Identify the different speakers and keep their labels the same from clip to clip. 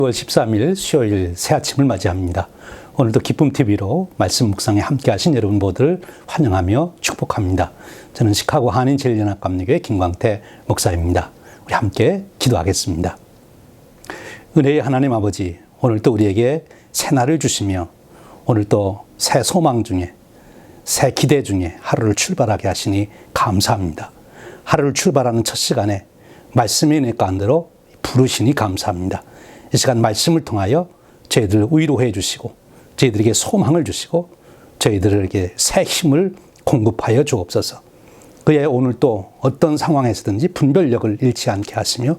Speaker 1: 6월 13일 수요일 새 아침을 맞이합니다. 오늘도 기쁨TV로 말씀 묵상에 함께 하신 여러분 모두를 환영하며 축복합니다. 저는 시카고 한인제일연합감리교회 김광태 목사입니다. 우리 함께 기도하겠습니다. 은혜의 하나님 아버지, 오늘도 우리에게 새 날을 주시며 오늘도 새 소망 중에 새 기대 중에 하루를 출발하게 하시니 감사합니다. 하루를 출발하는 첫 시간에 말씀의 은혜 가운데로 부르시니 감사합니다. 이 시간 말씀을 통하여 저희들을 위로해 주시고 저희들에게 소망을 주시고 저희들에게 새 힘을 공급하여 주옵소서. 그의 오늘 또 어떤 상황에서든지 분별력을 잃지 않게 하시며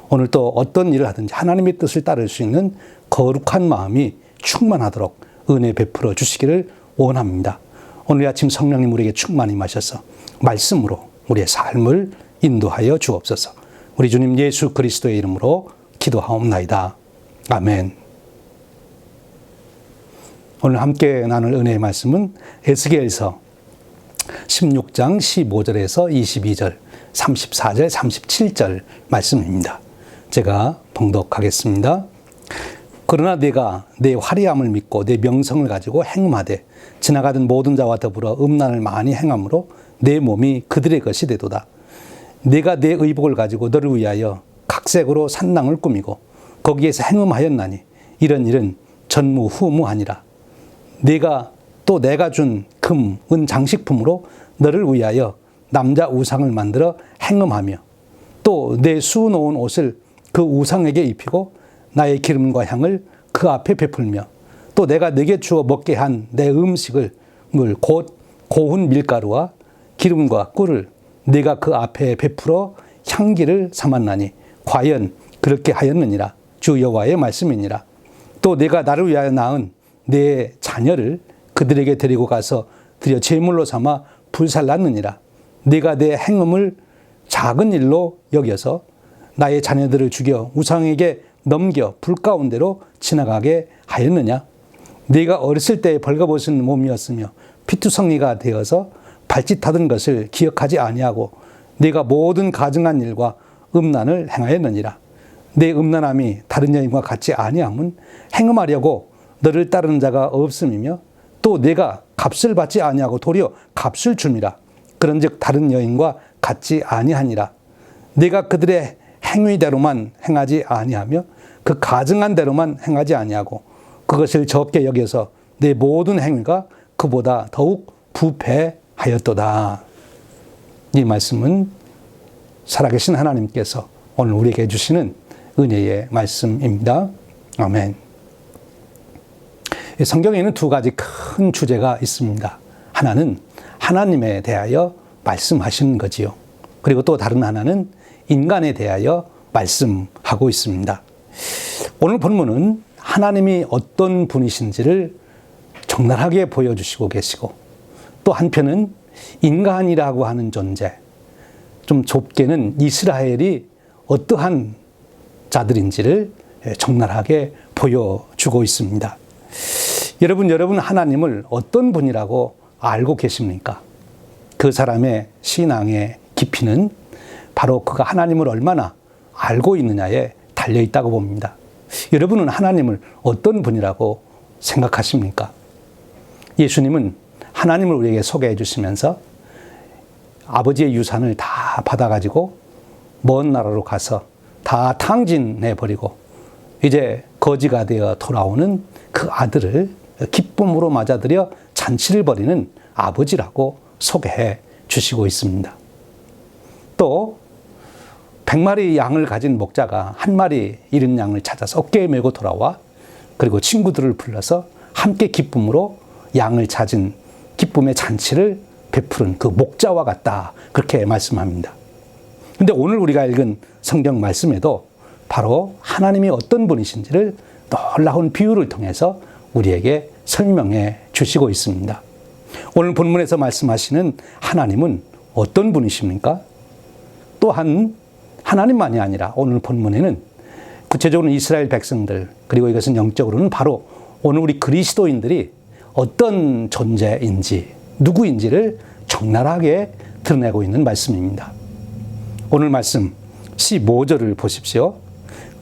Speaker 1: 오늘 또 어떤 일을 하든지 하나님의 뜻을 따를 수 있는 거룩한 마음이 충만하도록 은혜 베풀어 주시기를 원합니다. 오늘 아침 성령님 우리에게 충만히 마셔서 말씀으로 우리의 삶을 인도하여 주옵소서. 우리 주님 예수 그리스도의 이름으로 기도하옵나이다. 아멘. 오늘 함께 나눌 은혜의 말씀은 에스겔서 16장 15절에서 22절, 34절, 37절 말씀입니다. 제가 봉독하겠습니다. 그러나 내가 내 화려함을 믿고 내 명성을 가지고 행음하되 지나가던 모든 자와 더불어 음란을 많이 행함으로 내 몸이 그들의 것이 되도다. 내가 내 의복을 가지고 너를 위하여 각색으로 산당을 꾸미고 거기에서 행음하였나니 이런 일은 전무후무하니라. 내가 준 금, 은 장식품으로 너를 위하여 남자 우상을 만들어 행음하며 또 내 수놓은 옷을 그 우상에게 입히고 나의 기름과 향을 그 앞에 베풀며 또 내가 네게 주어 먹게 한 내 음식을 곧 고운 밀가루와 기름과 꿀을 네가 그 앞에 베풀어 향기를 삼았나니 과연 그렇게 하였느니라. 주 여호와의 말씀이니라. 또 내가 나를 위하여 낳은 내 자녀를 그들에게 데리고 가서 드려 제물로 삼아 불살랐느니라. 네가 내 행음을 작은 일로 여겨서 나의 자녀들을 죽여 우상에게 넘겨 불 가운데로 지나가게 하였느냐. 네가 어렸을 때 벌거벗은 몸이었으며 피투성이가 되어서 발짓하던 것을 기억하지 아니하고 네가 모든 가증한 일과 음란을 행하였느니라. 내 음란함이 다른 여인과 같지 아니함은 행음하려고 너를 따르는 자가 없음이며 또 내가 값을 받지 아니하고 도리어 값을 줌이라. 그런즉 다른 여인과 같지 아니하니라. 내가 그들의 행위대로만 행하지 아니하며 그 가증한 대로만 행하지 아니하고 그것을 적게 여겨서 내 모든 행위가 그보다 더욱 부패하였도다. 이 말씀은 살아계신 하나님께서 오늘 우리에게 주시는 은혜의 말씀입니다. 아멘. 성경에는 두 가지 큰 주제가 있습니다. 하나는 하나님에 대하여 말씀하시는 거지요. 그리고 또 다른 하나는 인간에 대하여 말씀하고 있습니다. 오늘 본문은 하나님이 어떤 분이신지를 적나라하게 보여주시고 계시고 또 한편은 인간이라고 하는 존재, 좀 좁게는 이스라엘이 어떠한 자들인지를 적나라하게 보여주고 있습니다. 여러분 하나님을 어떤 분이라고 알고 계십니까? 그 사람의 신앙의 깊이는 바로 그가 하나님을 얼마나 알고 있느냐에 달려있다고 봅니다. 여러분은 하나님을 어떤 분이라고 생각하십니까? 예수님은 하나님을 우리에게 소개해 주시면서 아버지의 유산을 다 받아가지고 먼 나라로 가서 다 탕진해버리고 이제 거지가 되어 돌아오는 그 아들을 기쁨으로 맞아들여 잔치를 벌이는 아버지라고 소개해 주시고 있습니다. 또 100마리 양을 가진 목자가 한 마리 잃은 양을 찾아서 어깨에 메고 돌아와 그리고 친구들을 불러서 함께 기쁨으로 양을 찾은 기쁨의 잔치를 베푸는 그 목자와 같다. 그렇게 말씀합니다. 근데 오늘 우리가 읽은 성경 말씀에도 바로 하나님이 어떤 분이신지를 놀라운 비유를 통해서 우리에게 설명해 주시고 있습니다. 오늘 본문에서 말씀하시는 하나님은 어떤 분이십니까? 또한 하나님만이 아니라 오늘 본문에는 구체적으로 이스라엘 백성들, 그리고 이것은 영적으로는 바로 오늘 우리 그리스도인들이 어떤 존재인지, 누구인지를 적나라하게 드러내고 있는 말씀입니다. 오늘 말씀 15절을 보십시오.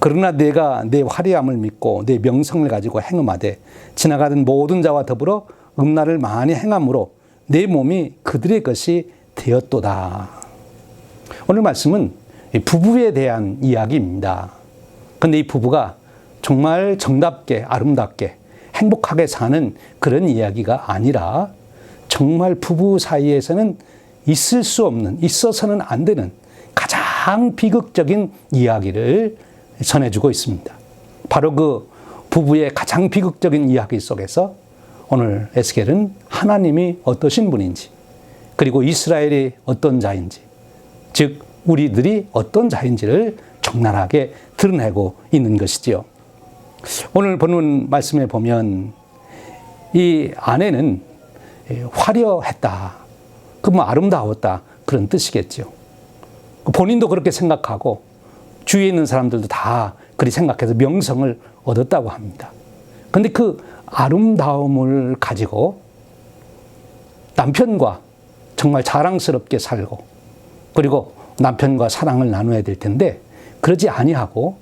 Speaker 1: 그러나 내가 내 화려함을 믿고 내 명성을 가지고 행음하되 지나가던 모든 자와 더불어 음란을 많이 행함으로 내 몸이 그들의 것이 되었도다. 오늘 말씀은 부부에 대한 이야기입니다. 근데 이 부부가 정말 정답게 아름답게 행복하게 사는 그런 이야기가 아니라 정말 부부 사이에서는 있을 수 없는, 있어서는 안 되는 가장 비극적인 이야기를 전해주고 있습니다. 바로 그 부부의 가장 비극적인 이야기 속에서 오늘 에스겔은 하나님이 어떠신 분인지, 그리고 이스라엘이 어떤 자인지, 즉 우리들이 어떤 자인지를 적나라하게 드러내고 있는 것이지요. 오늘 본문 말씀에 보면 이 아내는 화려했다, 그러면 아름다웠다, 그런 뜻이겠죠. 본인도 그렇게 생각하고 주위에 있는 사람들도 다 그리 생각해서 명성을 얻었다고 합니다. 그런데 그 아름다움을 가지고 남편과 정말 자랑스럽게 살고, 그리고 남편과 사랑을 나눠야 될 텐데 그러지 아니하고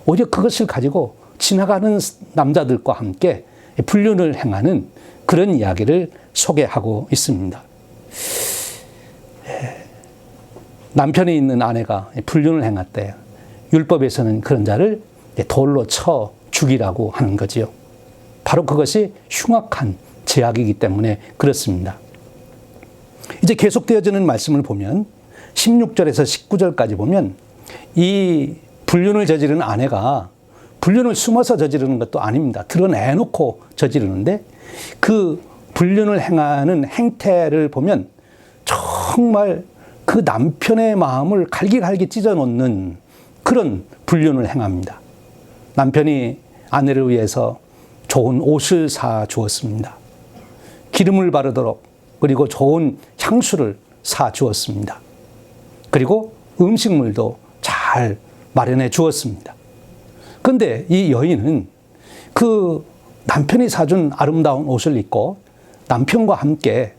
Speaker 1: 오히려 그것을 가지고 지나가는 남자들과 함께 불륜을 행하는 그런 이야기를 소개하고 있습니다. 남편이 있는 아내가 불륜을 행할 때 율법에서는 그런 자를 돌로 쳐 죽이라고 하는 거지요. 바로 그것이 흉악한 죄악이기 때문에 그렇습니다. 이제 계속되어지는 말씀을 보면 16절에서 19절까지 보면 이 불륜을 저지르는 아내가 불륜을 숨어서 저지르는 것도 아닙니다. 드러내놓고 저지르는데 그 불륜을 행하는 행태를 보면 정말 그 남편의 마음을 갈기갈기 찢어놓는 그런 불륜을 행합니다. 남편이 아내를 위해서 좋은 옷을 사 주었습니다. 기름을 바르도록, 그리고 좋은 향수를 사 주었습니다. 그리고 음식물도 잘 마련해 주었습니다. 그런데 이 여인은 그 남편이 사준 아름다운 옷을 입고 남편과 함께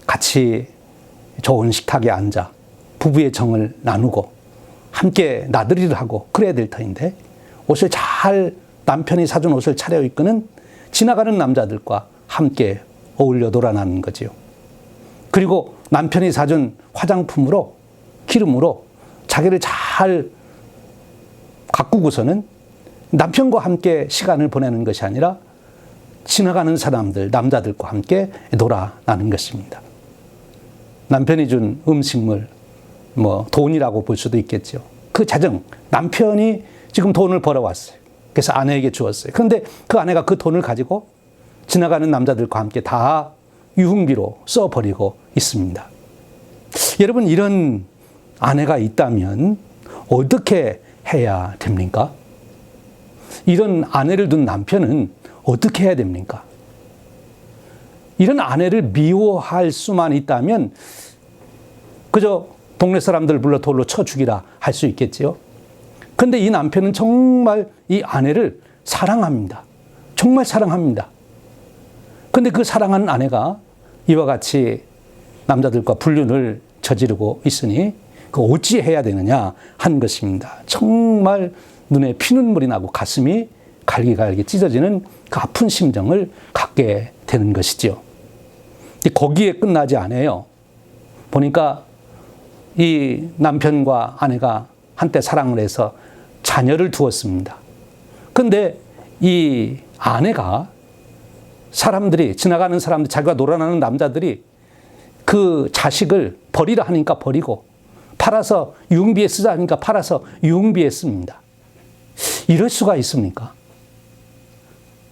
Speaker 1: 같이 좋은 식탁에 앉아 부부의 정을 나누고 함께 나들이를 하고 그래야 될 터인데 옷을 잘 남편이 사준 옷을 차려입고는 지나가는 남자들과 함께 어울려 놀아나는 거지요. 그리고 남편이 사준 화장품으로, 기름으로 자기를 잘 가꾸고서는 남편과 함께 시간을 보내는 것이 아니라 지나가는 사람들, 남자들과 함께 놀아나는 것입니다. 남편이 준 음식물, 돈이라고 볼 수도 있겠죠. 그 자정, 남편이 지금 돈을 벌어왔어요. 그래서 아내에게 주었어요. 그런데 그 아내가 그 돈을 가지고 지나가는 남자들과 함께 다 유흥비로 써버리고 있습니다. 여러분, 이런 아내가 있다면 어떻게 해야 됩니까? 이런 아내를 둔 남편은 어떻게 해야 됩니까? 이런 아내를 미워할 수만 있다면 그저 동네 사람들 불러 돌로 쳐 죽이라 할 수 있겠지요. 그런데 이 남편은 정말 이 아내를 사랑합니다. 정말 사랑합니다. 그런데 그 사랑하는 아내가 이와 같이 남자들과 불륜을 저지르고 있으니 그 어찌 해야 되느냐 한 것입니다. 정말 눈에 피눈물이 나고 가슴이 갈기갈기 찢어지는 그 아픈 심정을 갖게 되는 것이죠. 거기에 끝나지 않아요. 보니까 이 남편과 아내가 한때 사랑을 해서 자녀를 두었습니다. 그런데 이 아내가 지나가는 사람들, 자기가 놀아나는 남자들이 그 자식을 버리라 하니까 버리고, 팔아서 유흥비에 쓰자 하니까 팔아서 유흥비에 씁니다. 이럴 수가 있습니까?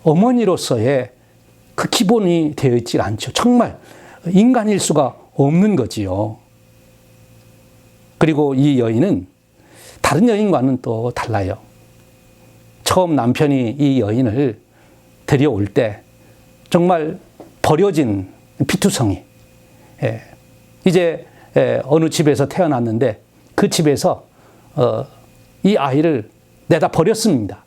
Speaker 1: 어머니로서의 그 기본이 되어 있지 않죠. 정말 인간일 수가 없는 거지요. 그리고 이 여인은 다른 여인과는 또 달라요. 처음 남편이 이 여인을 데려올 때 정말 버려진 피투성이, 이제 어느 집에서 태어났는데 그 집에서 이 아이를 내다 버렸습니다.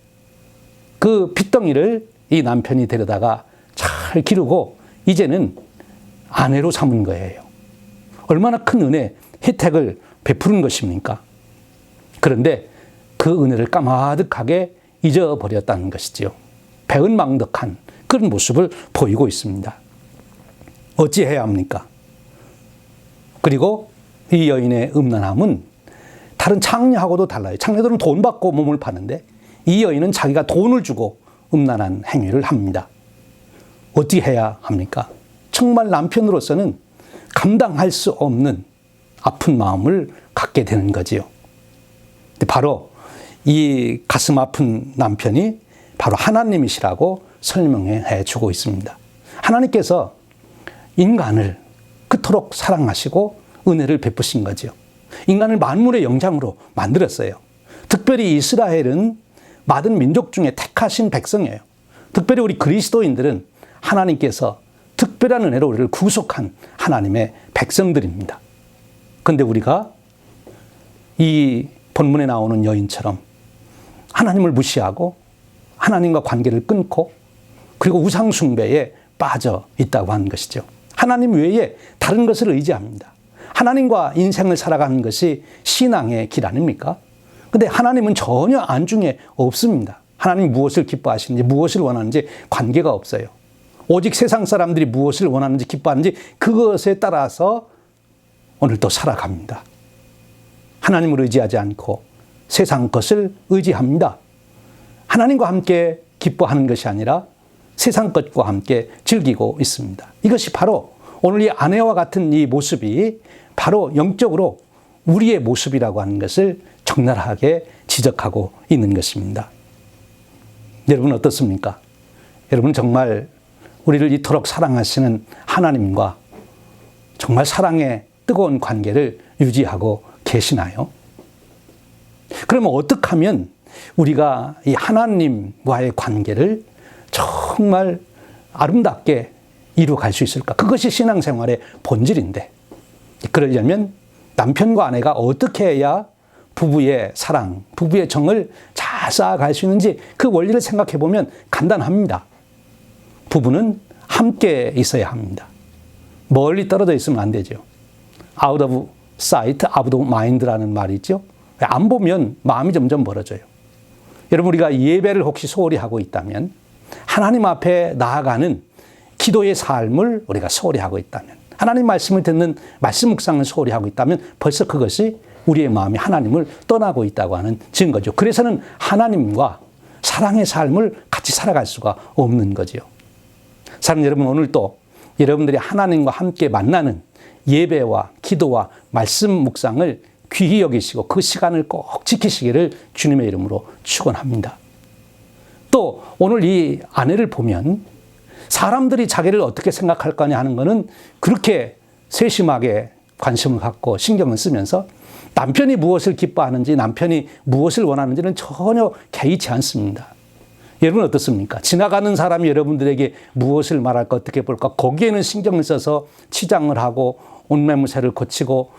Speaker 1: 그 핏덩이를 이 남편이 데려다가 잘 기르고 이제는 아내로 삼은 거예요. 얼마나 큰 은혜, 혜택을 베푸는 것입니까? 그런데 그 은혜를 까마득하게 잊어버렸다는 것이지요. 배은망덕한 그런 모습을 보이고 있습니다. 어찌해야 합니까? 그리고 이 여인의 음란함은 다른 창녀하고도 달라요. 창녀들은 돈 받고 몸을 파는데 이 여인은 자기가 돈을 주고 음란한 행위를 합니다. 어떻게 해야 합니까? 정말 남편으로서는 감당할 수 없는 아픈 마음을 갖게 되는 거지요. 바로 이 가슴 아픈 남편이 바로 하나님이시라고 설명해 주고 있습니다. 하나님께서 인간을 그토록 사랑하시고 은혜를 베푸신 거죠. 인간을 만물의 영장으로 만들었어요. 특별히 이스라엘은 많은 민족 중에 택하신 백성이에요. 특별히 우리 그리스도인들은 하나님께서 특별한 은혜로 우리를 구속한 하나님의 백성들입니다. 그런데 우리가 이 본문에 나오는 여인처럼 하나님을 무시하고 하나님과 관계를 끊고 그리고 우상 숭배에 빠져 있다고 하는 것이죠. 하나님 외에 다른 것을 의지합니다. 하나님과 인생을 살아가는 것이 신앙의 길 아닙니까? 근데 하나님은 전혀 안중에 없습니다. 하나님이 무엇을 기뻐하시는지 무엇을 원하는지 관계가 없어요. 오직 세상 사람들이 무엇을 원하는지 기뻐하는지 그것에 따라서 오늘도 살아갑니다. 하나님을 의지하지 않고 세상 것을 의지합니다. 하나님과 함께 기뻐하는 것이 아니라 세상 것과 함께 즐기고 있습니다. 이것이 바로 오늘 이 아내와 같은 이 모습이 바로 영적으로 우리의 모습이라고 하는 것을 적나라하게 지적하고 있는 것입니다. 여러분 어떻습니까? 여러분 정말 우리를 이토록 사랑하시는 하나님과 정말 사랑의 뜨거운 관계를 유지하고 계시나요? 그러면 어떻게 하면 우리가 이 하나님과의 관계를 정말 아름답게 이루어갈 수 있을까? 그것이 신앙생활의 본질인데 그러려면 남편과 아내가 어떻게 해야 부부의 사랑, 부부의 정을 잘 쌓아갈 수 있는지 그 원리를 생각해 보면 간단합니다. 부부는 함께 있어야 합니다. 멀리 떨어져 있으면 안 되죠. Out of sight, out of mind라는 말이 있죠. 안 보면 마음이 점점 멀어져요. 여러분 우리가 예배를 혹시 소홀히 하고 있다면 하나님 앞에 나아가는 기도의 삶을 우리가 소홀히 하고 있다면 하나님 말씀을 듣는 말씀 묵상을 소홀히 하고 있다면 벌써 그것이 우리의 마음이 하나님을 떠나고 있다고 하는 증거죠. 그래서는 하나님과 사랑의 삶을 같이 살아갈 수가 없는 거죠. 사랑하는 여러분 오늘도 여러분들이 하나님과 함께 만나는 예배와 기도와 말씀 묵상을 귀히 여기시고 그 시간을 꼭 지키시기를 주님의 이름으로 축원합니다. 또 오늘 이 아내를 보면 사람들이 자기를 어떻게 생각할 거냐 하는 것은 그렇게 세심하게 관심을 갖고 신경을 쓰면서 남편이 무엇을 기뻐하는지 남편이 무엇을 원하는지는 전혀 개의치 않습니다. 여러분 어떻습니까? 지나가는 사람이 여러분들에게 무엇을 말할까 어떻게 볼까 거기에는 신경을 써서 치장을 하고 옷매무새를 고치고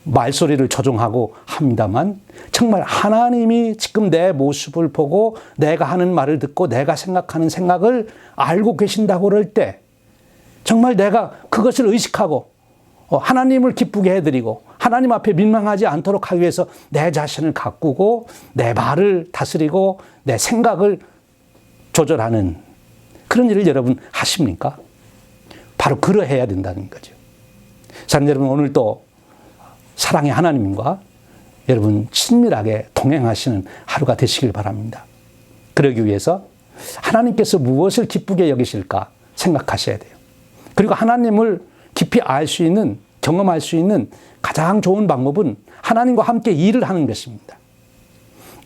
Speaker 1: 말소리를 조종하고 합니다만 정말 하나님이 지금 내 모습을 보고 내가 하는 말을 듣고 내가 생각하는 생각을 알고 계신다고 그럴 때 정말 내가 그것을 의식하고 하나님을 기쁘게 해드리고 하나님 앞에 민망하지 않도록 하기 위해서 내 자신을 가꾸고 내 말을 다스리고 내 생각을 조절하는 그런 일을 여러분 하십니까? 바로 그러해야 된다는 거죠. 사랑하는 여러분 오늘도 사랑의 하나님과 여러분 친밀하게 동행하시는 하루가 되시길 바랍니다. 그러기 위해서 하나님께서 무엇을 기쁘게 여기실까 생각하셔야 돼요. 그리고 하나님을 깊이 알 수 있는 경험할 수 있는 가장 좋은 방법은 하나님과 함께 일을 하는 것입니다.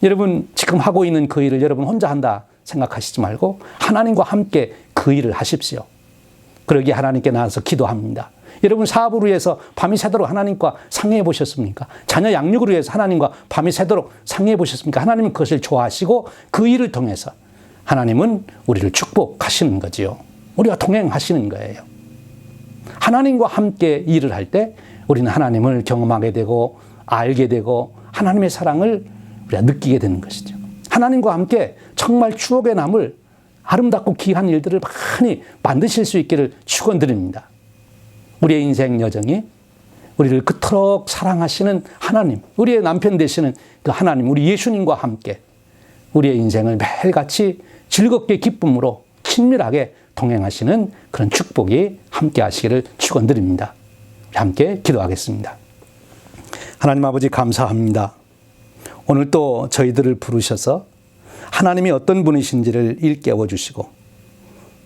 Speaker 1: 여러분 지금 하고 있는 그 일을 여러분 혼자 한다 생각하시지 말고 하나님과 함께 그 일을 하십시오. 그러기에 하나님께 나와서 기도합니다. 여러분 사업을 위해서 밤이 새도록 하나님과 상의해 보셨습니까? 자녀 양육을 위해서 하나님과 밤이 새도록 상의해 보셨습니까? 하나님은 그것을 좋아하시고 그 일을 통해서 하나님은 우리를 축복하시는 거지요. 우리가 동행하시는 거예요. 하나님과 함께 일을 할 때 우리는 하나님을 경험하게 되고 알게 되고 하나님의 사랑을 우리가 느끼게 되는 것이죠. 하나님과 함께 정말 추억에 남을 아름답고 귀한 일들을 많이 만드실 수 있기를 축원드립니다. 우리의 인생 여정이 우리를 그토록 사랑하시는 하나님, 우리의 남편 되시는 그 하나님, 우리 예수님과 함께 우리의 인생을 매일같이 즐겁게 기쁨으로 친밀하게 동행하시는 그런 축복이 함께 하시기를 축원드립니다. 함께 기도하겠습니다. 하나님 아버지 감사합니다. 오늘 또 저희들을 부르셔서 하나님이 어떤 분이신지를 일깨워 주시고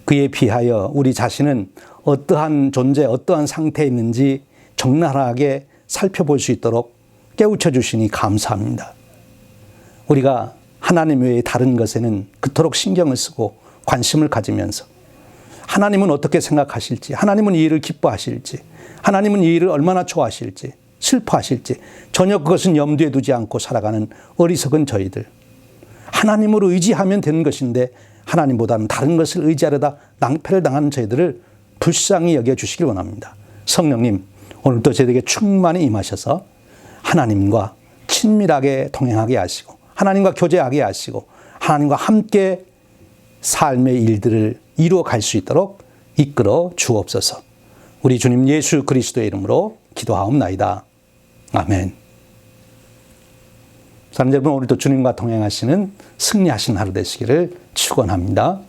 Speaker 1: 그에 비하여 우리 자신은 어떠한 존재, 어떠한 상태에 있는지 적나라하게 살펴볼 수 있도록 깨우쳐 주시니 감사합니다. 우리가 하나님 외에 다른 것에는 그토록 신경을 쓰고 관심을 가지면서 하나님은 어떻게 생각하실지, 하나님은 이 일을 기뻐하실지, 하나님은 이 일을 얼마나 좋아하실지, 슬퍼하실지 전혀 그것은 염두에 두지 않고 살아가는 어리석은 저희들. 하나님으로 의지하면 되는 것인데 하나님보다는 다른 것을 의지하려다 낭패를 당하는 저희들을 불쌍히 여겨주시길 원합니다. 성령님, 오늘도 저희에게 충만히 임하셔서 하나님과 친밀하게 동행하게 하시고 하나님과 교제하게 하시고 하나님과 함께 삶의 일들을 이루어 갈 수 있도록 이끌어 주옵소서. 우리 주님 예수 그리스도의 이름으로 기도하옵나이다. 아멘. 사랑하는 여러분, 오늘도 주님과 동행하시는 승리하신 하루 되시기를 축원합니다.